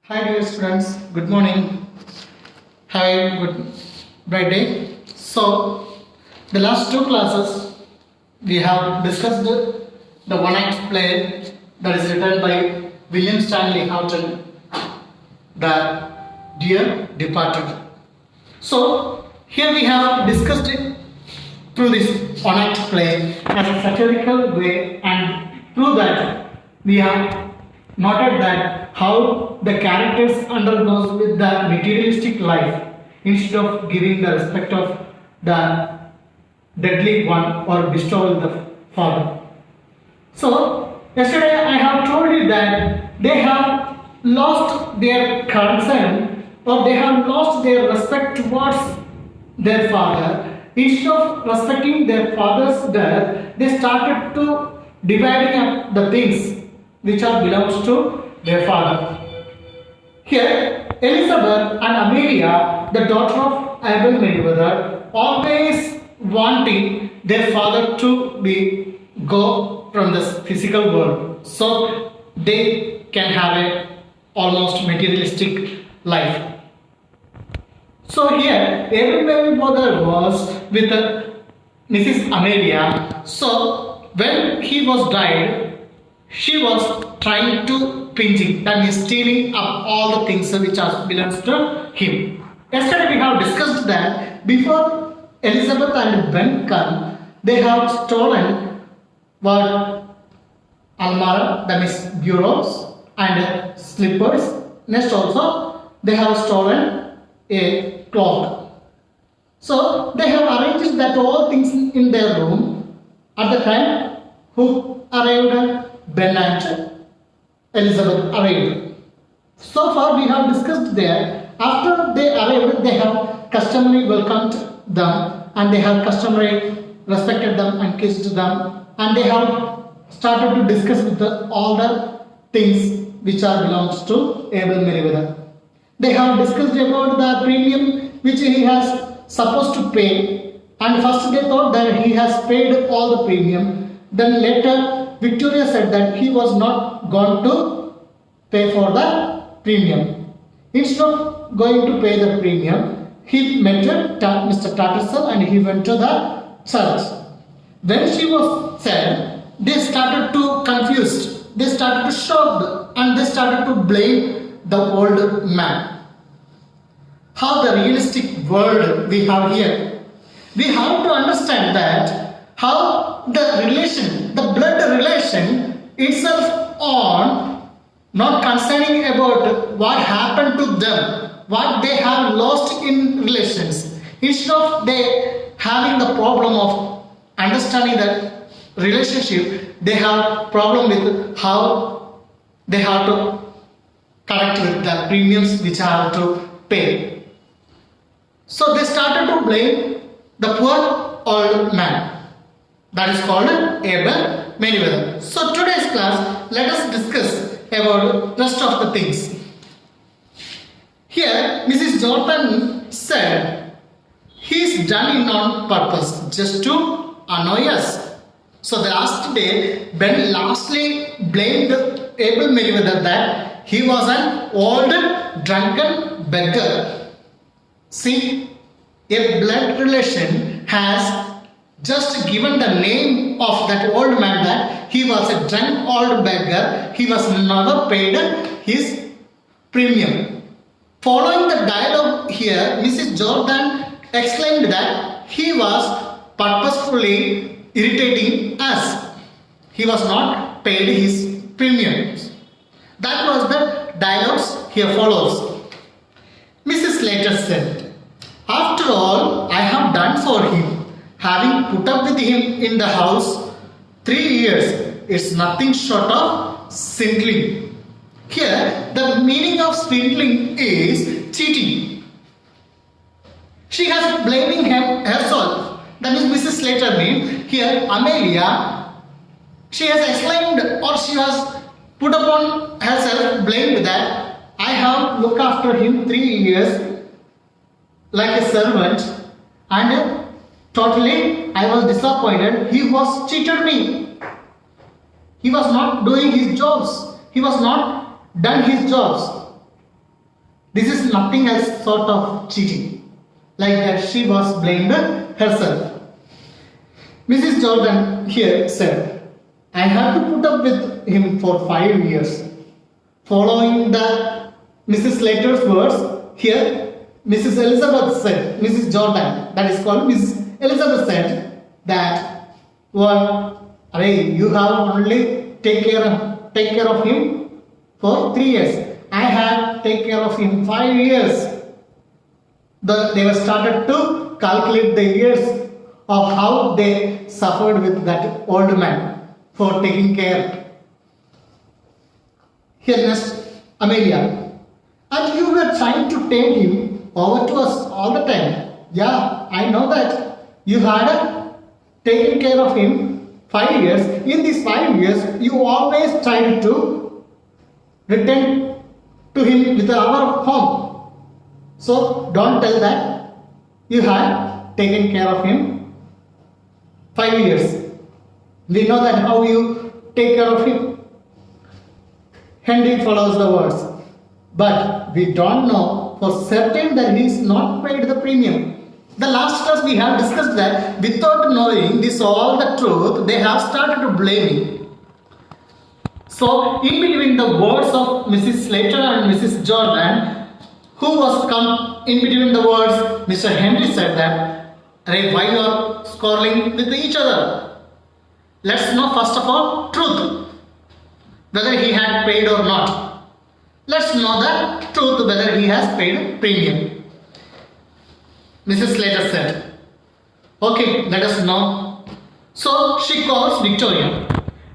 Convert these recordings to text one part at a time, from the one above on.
Hi dear students, good morning. Have a good bright day. So, the last two classes we have discussed the one act play that is written by William Stanley Houghton, The Dear Departed. So, here we have discussed it through this one act play as a satirical way, and through that we have noted that how the characters undergoes with the materialistic life instead of giving the respect of the deadly one or bestowal the father. So yesterday I have told you that they have lost their concern or they have lost their respect towards their father. Instead of respecting their father's death, they started to dividing up the things which are belongs to their father. Here, Elizabeth and Amelia, the daughter of Abel Meriwether, always wanting their father to be go from this physical world, so they can have a almost materialistic life. So here, Abel Meriwether was with Mrs. Amelia. So when he was died, she was trying to pinching, that means stealing up all the things which are belongs to him. Yesterday we have discussed that before Elizabeth and Ben come, they have stolen what almara, that means bureaus and slippers. Next also they have stolen a clock. So they have arranged that all things in their room. At the time who arrived, Ben and Elizabeth arrived. So far we have discussed there. After they arrived, they have customary welcomed them and they have customary respected them and kissed them, and they have started to discuss with all the things which are belongs to Abel Meriwether. They have discussed about the premium which he has supposed to pay, and first they thought that he has paid all the premium. Then later Victoria said that he was not going to pay for the premium. Instead of going to pay the premium, he met Mr. Tattersall and he went to the church. When she was said, they started to confused, they started to shocked, and they started to blame the old man. How the realistic world we have here. We have to understand that how the relation, the blood relation itself on, not concerning about what happened to them, what they have lost in relations. Instead of they having the problem of understanding that relationship, they have problem with how they have to connect with the premiums which have to pay. So they started to blame the poor old man. That is called Abel Meriwether. So today's class, let us discuss about rest of the things. Here, Mrs. Jordan said, he is done it on purpose, just to annoy us. So the last day, Ben lastly blamed Abel Meriwether that he was an old drunken beggar. See, a blood relation has just given the name of that old man that he was a drunk old beggar, he was never paid his premium. Following the dialogue here, Mrs. Jordan exclaimed that he was purposefully irritating us. He was not paid his premiums. That was the dialogues here follows. Mrs. Slater said, after all I have done for him, having put up with him in the house 3 years, it's nothing short of swindling. Here, the meaning of swindling is cheating. She has blaming him herself. That is Mrs. Slater name. Here, Amelia, she has exclaimed or she has put upon herself blamed that I have looked after him 3 years like a servant, and totally I was disappointed. He was cheated me. He was not doing his jobs. He was not done his jobs. This is nothing else sort of cheating. Like that she was blamed herself. Mrs. Jordan here said, I have to put up with him for 5 years. Following the Mrs. Slater's words, here Mrs. Elizabeth said, Mrs. Jordan, that is called Mrs. Elizabeth said that, well, you have only take care of him for 3 years. I have take care of him 5 years. They were started to calculate the years of how they suffered with that old man for taking care. Here next, Amelia. And you were trying to take him over to us all the time. Yeah, I know that. You had taken care of him 5 years. In these 5 years, you always tried to return to him with our home. So don't tell that you had taken care of him 5 years. We know that how you take care of him. Henry follows the words. But we don't know for certain that he is not paid the premium. The last class we have discussed that without knowing this all the truth, they have started to blame. So in between the words of Mrs. Slater and Mrs. Jordan, who was come in between the words, Mr. Henry said that, why you are quarreling with each other? Let's know first of all truth, whether he had paid or not. Let's know the truth whether he has paid premium. Mrs. Slater said, okay, let us know. So she calls Victoria.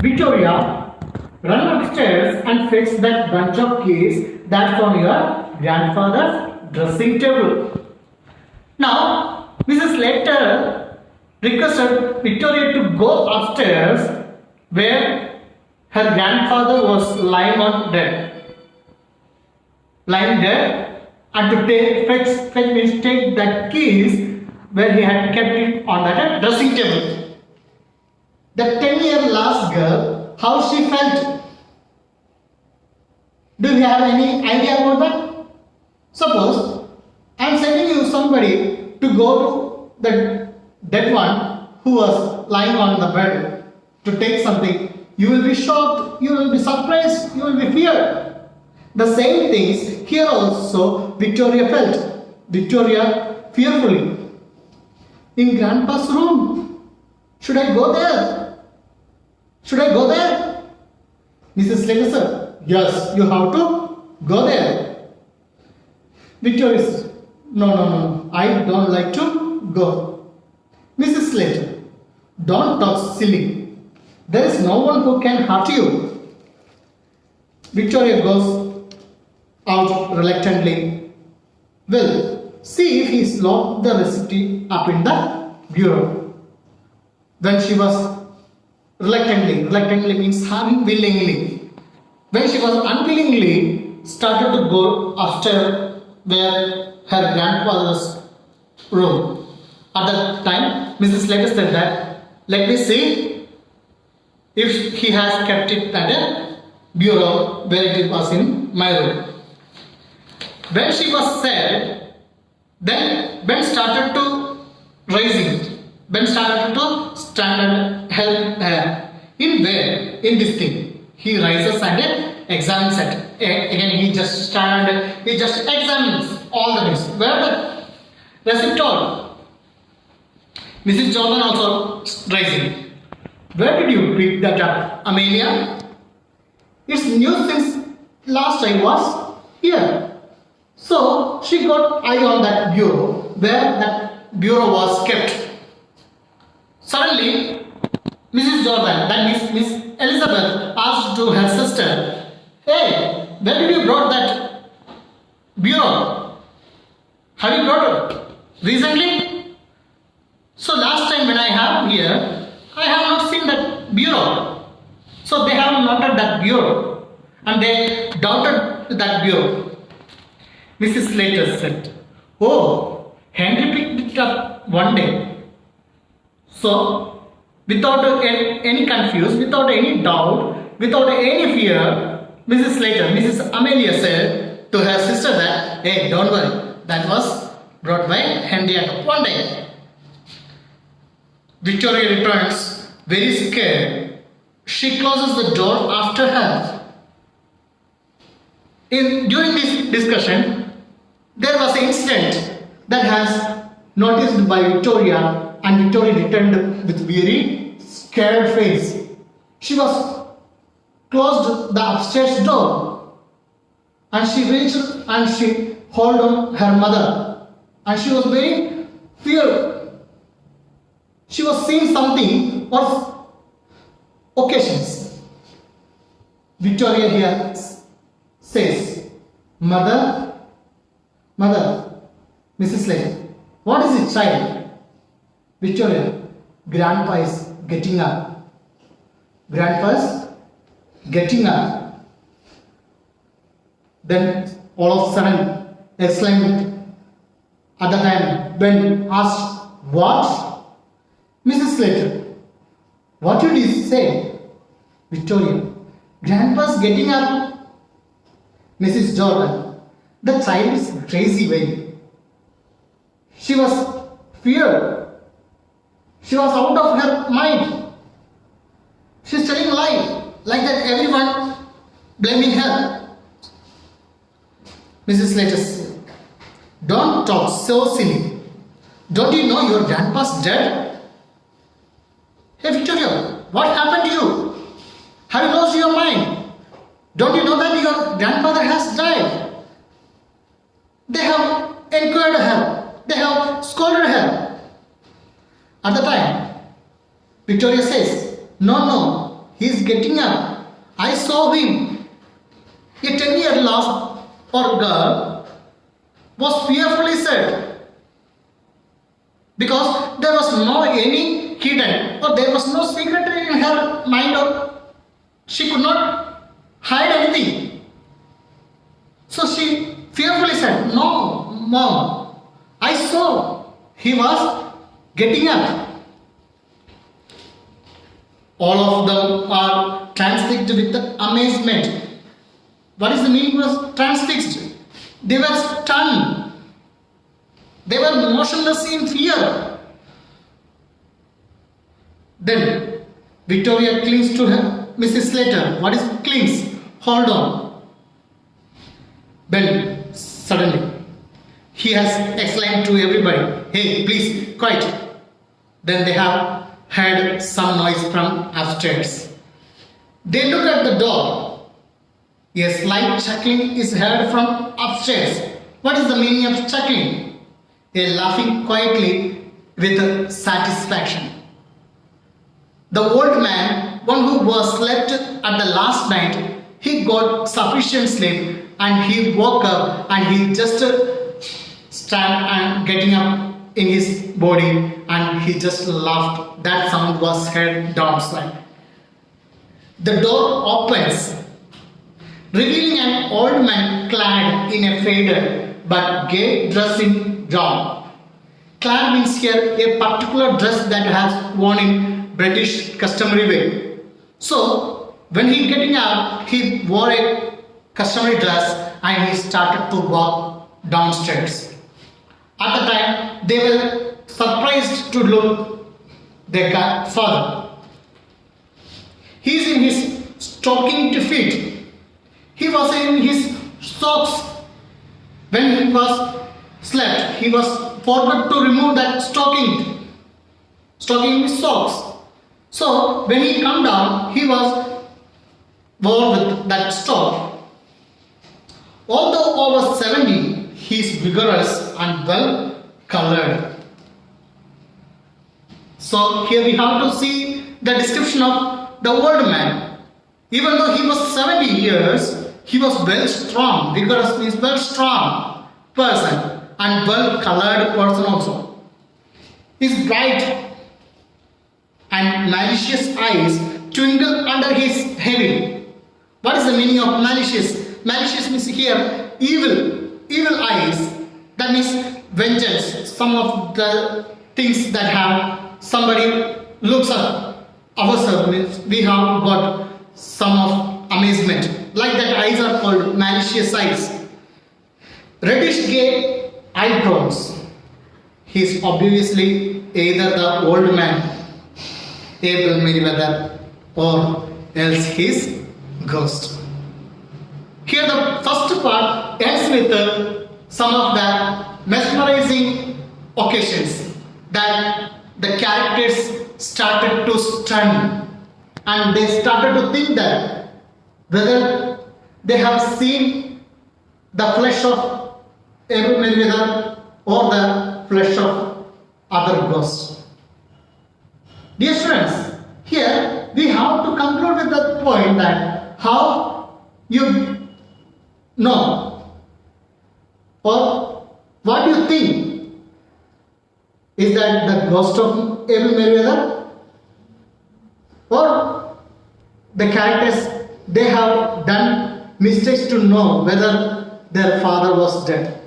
Victoria, run upstairs and fetch that bunch of keys that's on your grandfather's dressing table. Now, Mrs. Slater requested Victoria to go upstairs where her grandfather was lying dead, and to take that keys where he had kept it on that dressing table. The 10-year last girl, how she felt. Do you have any idea about that? Suppose I am sending you somebody to go to the dead one who was lying on the bed to take something. You will be shocked, you will be surprised, you will be feared. The same things here also Victoria felt. Victoria fearfully. In Grandpa's room. Should I go there? Should I go there? Mrs. Slater said, yes, you have to go there. Victoria said, no, I don't like to go. Mrs. Slater, don't talk silly. There is no one who can hurt you. Victoria goes out reluctantly. Well, see if he's locked the receipt up in the bureau. When she was reluctantly means unwillingly. When she was unwillingly started to go after where her grandfather's room. At that time, Mrs. Slater said that, let me see if he has kept it at a bureau where it was in my room. When she was said, then Ben started to rising. Ben started to stand and help her. In where? In this thing. He rises and examines it. Again he just stand, he just examines all the things. Where the receipt all? Mrs. Jordan also rising. Where did you pick that up, Amelia? It's new since last I was here. So she got eye on that bureau where that bureau was kept. Suddenly, Mrs. Jordan, that means Miss Elizabeth, asked to her sister, hey, where did you brought that bureau? Have you brought it recently? So last time when I have here, I have not seen that bureau. So they have noted that bureau and they doubted that bureau. Mrs. Slater said, oh, Henry picked it up one day. So, without any confusion, without any doubt, without any fear, Mrs. Slater, Mrs. Amelia said to her sister that, that, hey, don't worry, that was brought by Henrietta. One day, Victoria returns very scared. She closes the door after her. During this discussion, there was an incident that has noticed by Victoria, and Victoria returned with very scared face. She was closed the upstairs door, and she reached and she held on her mother, and she was very feared. She was seeing something or occasions. Victoria here says, Mother, Mrs. Lane, what is it, child? Victoria, Grandpa is getting up. Grandpa's getting up. Then all of a sudden exclaimed at the time when asked, what? Mrs. Slater, what did you say? Victoria, Grandpa's getting up. Mrs. Jordan, the child is crazy way. She was feared. She was out of her mind. She's telling a lie, like that everyone blaming her. Mrs. Slater said, don't talk so silly. Don't you know your grandpa's dead? Hey Victoria, what happened to you? Have you lost your mind? Don't you know that your grandfather has died? They have encouraged her. They have scolded her. At the time, Victoria says, no, he is getting up. I saw him. A 10-year lost or girl was fearfully sad because there was no any hidden or there was no secret in her mind or she could not hide anything. So she fearfully said, no, Mom, I saw he was getting up. All of them are transfixed with amazement. What is the meaning of transfixed? They were stunned. They were motionless in fear. Then Victoria clings to her Mrs. Slater. What is clings? Hold on. Then suddenly he has exclaimed to everybody, hey, please, quiet. Then they have heard some noise from upstairs. They look at the door. A slight chuckling is heard from upstairs. What is the meaning of chuckling? A laughing quietly with satisfaction. The old man, one who was slept at the last night, he got sufficient sleep and he woke up and he just stand and getting up in his body and he just laughed. That sound was heard downstairs. The door opens, revealing an old man clad in a faded but gay dress in brown. Clad means here a particular dress that has worn in British customary way. So when he getting up, he wore a customary dress and he started to walk downstairs. At the time, they were surprised to look their father. He is in his stockinged feet. He was in his socks. When he was slept, he was forgot to remove that stocking his socks. So when he come down, he was wore with that stock. Although over 70, he is vigorous and well colored. So here we have to see the description of the old man. Even though he was 70 years, he was well strong. Vigorous means well strong person and well colored person also. His bright and malicious eyes twinkle under his heavy. What is the meaning of malicious? Malicious means here evil eyes. That means vengeance. Some of the things that have somebody looks at ourselves means we have got some of amazement. Like that eyes are called malicious eyes. reddish gray eyebrows. He is obviously either the old man, Abel Meriwether, or else his ghost. Here the first part ends with some of the mesmerizing occasions that the characters started to stun, and they started to think that whether they have seen the flesh of Abel Meriwether or the flesh of other ghosts. Dear students, here we have to conclude with the point that how you know or what you think is that the ghost of Abel Meriwether or the characters, they have done mistakes to know whether their father was dead.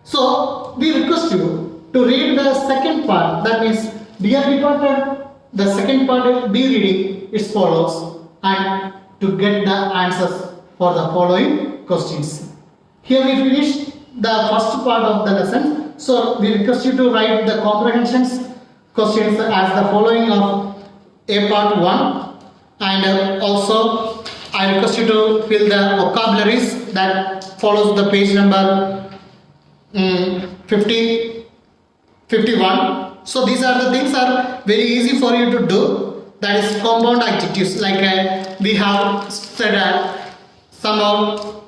So we request you to read the second part, that means Dear Departed, the second part be reading it follows, and to get the answers for the following questions. Here we finish the first part of the lesson. So we request you to write the comprehensions questions as the following of A part 1, and also I request you to fill the vocabularies that follows the page number 51. So these are the things are very easy for you to do. That is compound adjectives, like we have said somehow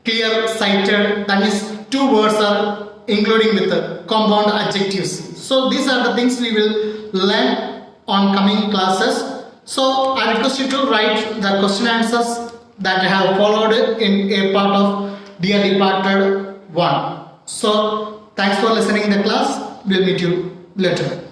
clear sighted, that is two words are including with the compound adjectives. So these are the things we will learn on coming classes. So I request you to write the question answers that I have followed in a part of Dear Departed 1. So thanks for listening the class. We'll meet you later.